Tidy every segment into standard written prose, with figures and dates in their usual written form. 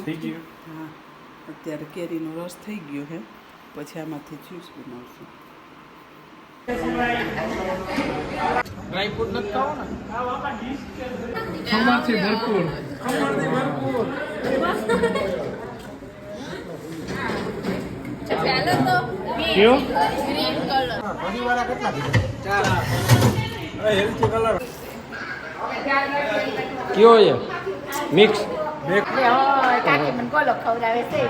થઈ ગયું. હા, અત્યારે કેરીનો રસ થઈ ગયો છે. પછી આમાંથી જ્યુસ બનાવશું. ડ્રાયફ્રૂટ નથી ખાવો ને? ખમણથી ભરપૂર. કયો? કયો છે? મિક્સ. કાકી મને કોલો ખવડાવે છે.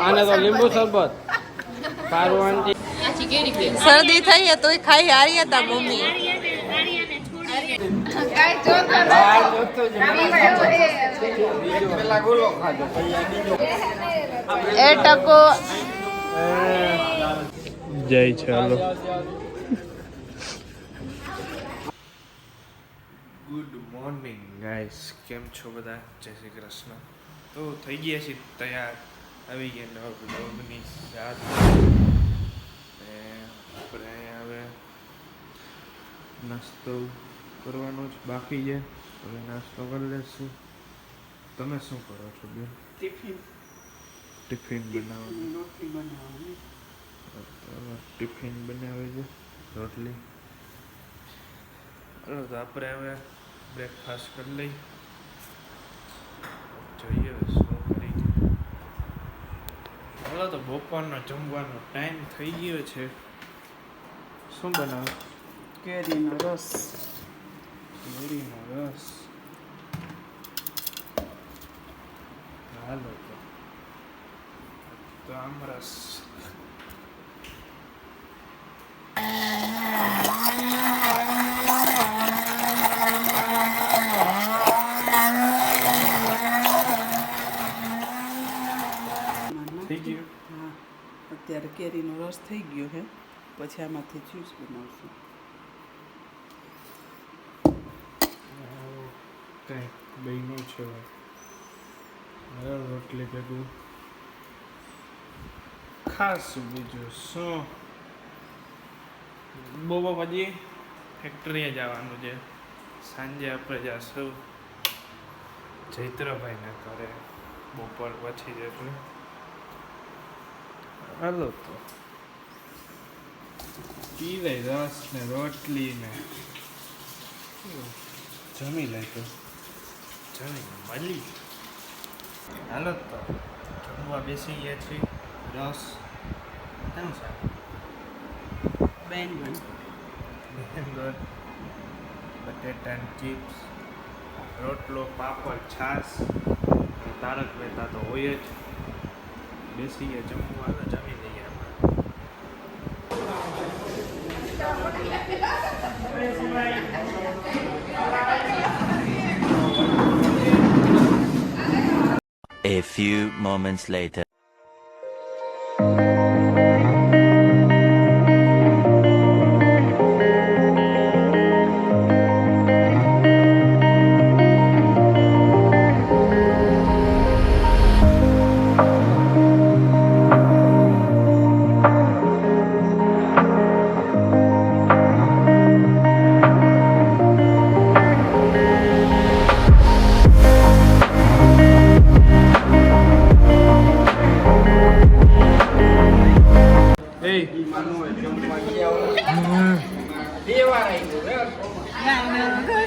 આને તો લીંબુ શરબત પારવાનથી શરદી થઈ હે તોય ખાઈ હારી હતા મમ્મી. એ ટકો જય છે. હાલો, ગુડ મોર્નિંગ ગાઈસ, કેમ છો બધા? જય શ્રી કૃષ્ણ. તો થઈ ગયા છે તૈયાર, આવી ગયા નવા બ્લોગની સાથે. આપણે હવે નાસ્તો કરવાનો જ બાકી છે. હવે નાસ્તો કરી લેશું. તમે શું કરો છો બેન? ટિફિન બનાવવાનું. રોટલી બનાવવાની. ટિફિન બનાવે છે, રોટલી. ચાલો તો આપણે હવે બ્રેકફાસ્ટ કરી લઈ. જોઈએ શું કરી. ચાલો તો બપોરનો જમવાનો ટાઈમ થઈ ગયો છે. શું બનાવે? કેરીનો રસ. કેરીનો રસ. હાલો તો આમ રસ. થઈ ગયું. હા, અત્યારે કેરીનો રસ થઈ ગયો છે. પછી આમાંથી જ્યુસ બનાવશું. કંઈક બન્યું છે. રોટલી ભેગું ખાસ બીજું શું. બહુ પછી ફેક્ટરીએ જવાનું છે. સાંજે આપણે જઈશું જૈત્રભાઈને ઘરે બપોર પછી જશું. હાલો તો પીવે રસ ને રોટલી ને જમી લે તો જમી મળી. હાલો તો જમવા બેસી ગયા છીએ. રસ કેમ છે? બેંગન. બટેટાની ચિપ્સ, રોટલો, પાપડ, છાશ. તારક મહેતા તો હોય જ. બેસી ગયા જમવા. જમી લઈએ A few moments later.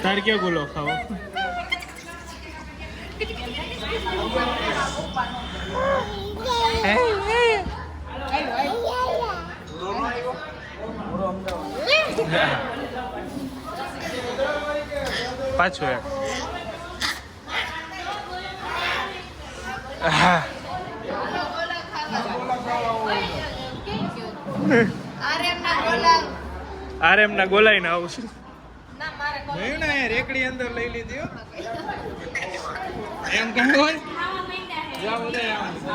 તાર ક્યાં ગુલો ખાવો? પાછું એક આરએમ ના ગોલાઈને આવું છું. રેકડી અંદર લઈ લીધી એમ કહે હોય.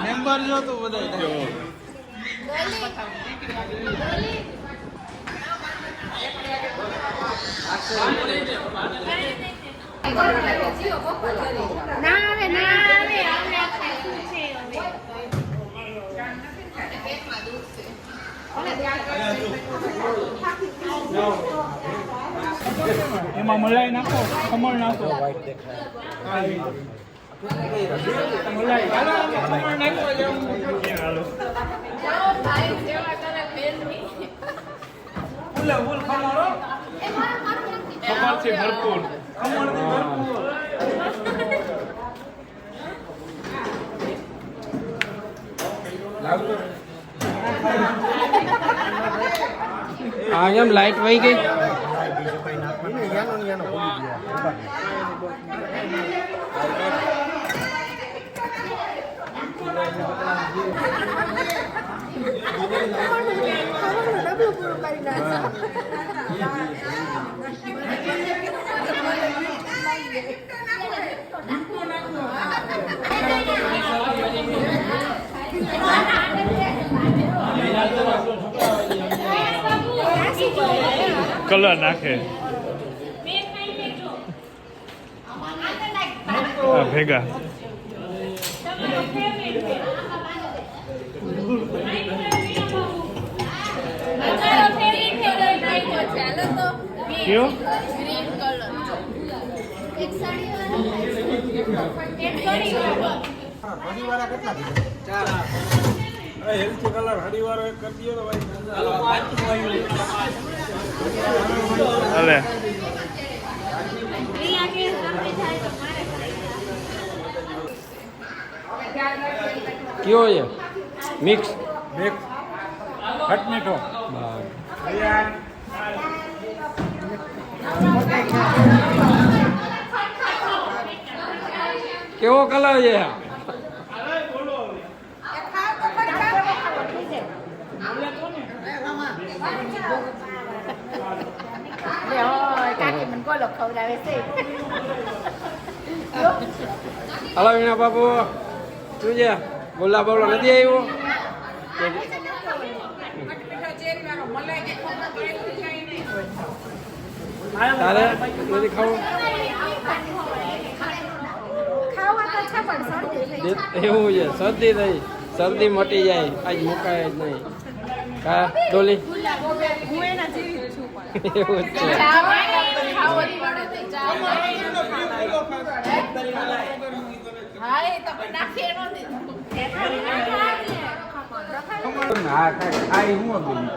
મેમ્બર જો તું બધા એમાં મલાઈ નાખો, ખમણ નાખો. મલાઈ ખમણ નાખો. હાલો ફૂલ ખમણ ખમણથી ભરપૂર. હા એમ લાઈટ વહી ગઈ. કલર નાખે ભેગા. કયો હેલ્થી કલર હરિવારો એક કરી દો અલે કયો છે મિક્સ હટ મીઠો. કેવો કલર છે? કાકી મને ગોલો ખવડાવે છે. હલો વીણા બાપુ શું છે? બોલા બોલો નથી આવ્યો? તારે નથી ખાવું? એવું છે, શરદી થઈ, શરદી મટી જાય, આજ મુકાય જ નહીં. કા ડોલી એવું જ છે. હા ખાઈ હું બોલી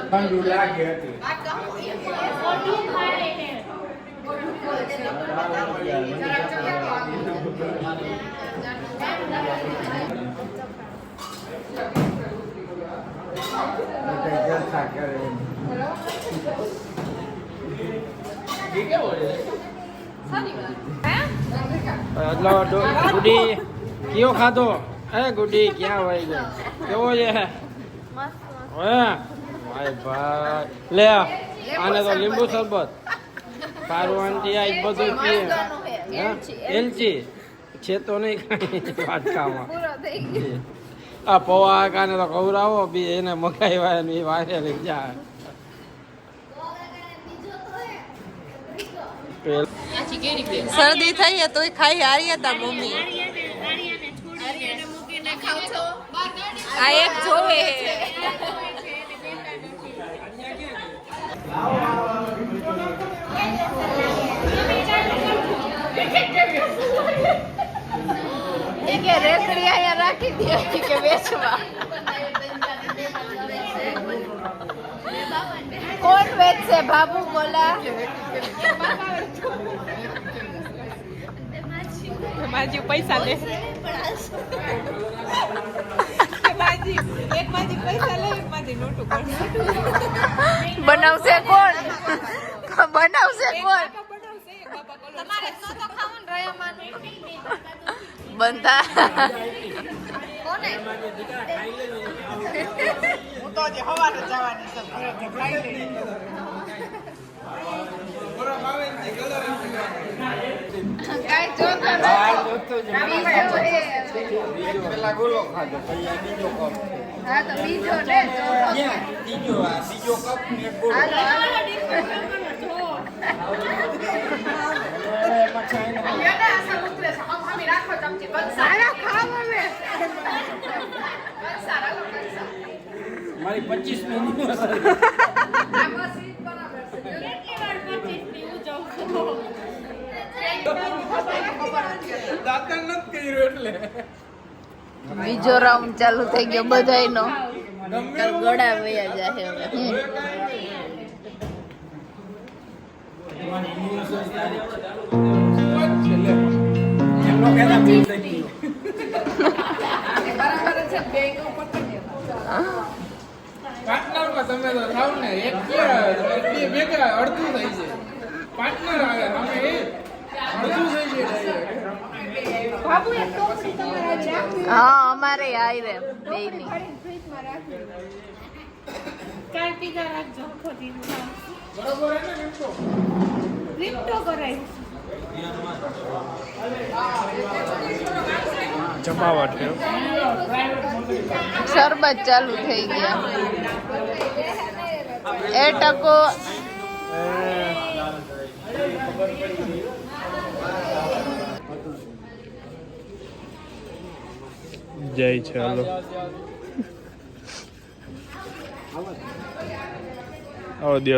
ઠંડુ લાગે હતી. જલસા કરે ગુડી કયો ખાધો? હે ગુડી ક્યાં હોય ગયો? કેવો છે? ભાઈ ભાઈ લે આને તો લીંબુ શરબત પારું આંટી આ બધું પીએ. એલચી છે તો નહીં કઈ વાટકામાં. આ પૌવા કાને તો ખવડાવો બી એને મગાવ્યા ને વારે લઈ જાય. શરદી થઈ હે તોય ખાઈ હારી હતા મમ્મી. આ એક જોવે કે રેસડી અહીંયા રાખી દે કે વેચવા. કોણ વેચશે બાબુ બોલા? માજી પૈસા લે માજી એક માજી પૈસા લે એક માજી નોટું કરશે. બનાવશે કોણ? બનાવશે કોણ? તમારે તો ખાવું ને રયામાનું બંધા કોને હું તો હજી સવારે જવાની છું ઘરેથી ખાઈ લઈ. કાઈ ચોખા પેલા ગોલો ખાધો પછી આ બીજો કપ હા તો બીજો લે ચોખો. બીજો કપ ને એક ગોલો. હાલો મારી 25મી એનિવર્સરી. દાંતણ નથી કર્યું એટલે બીજો રાઉન્ડ ચાલુ થઈ ગયો બધાયનો. ગળા વયા જાહે હવે. એમનો કહેતા ભૂલ થઈ ગઈ. પાર્ટનરમાં તમે તો થાવ ને એક બે ભેગા અડધું થઈ છે. પાર્ટનર આવે અમે અડધું થઈ જાય. હા અમારે આઈ રે બેયની. બરોબર હે ને લિફ્ટો કરાય. જમાવટ છે શરબત ચાલુ થઈ ગયા. એ ટકો જય છે હાલો આવો દે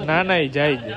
ના ના એ જાય છે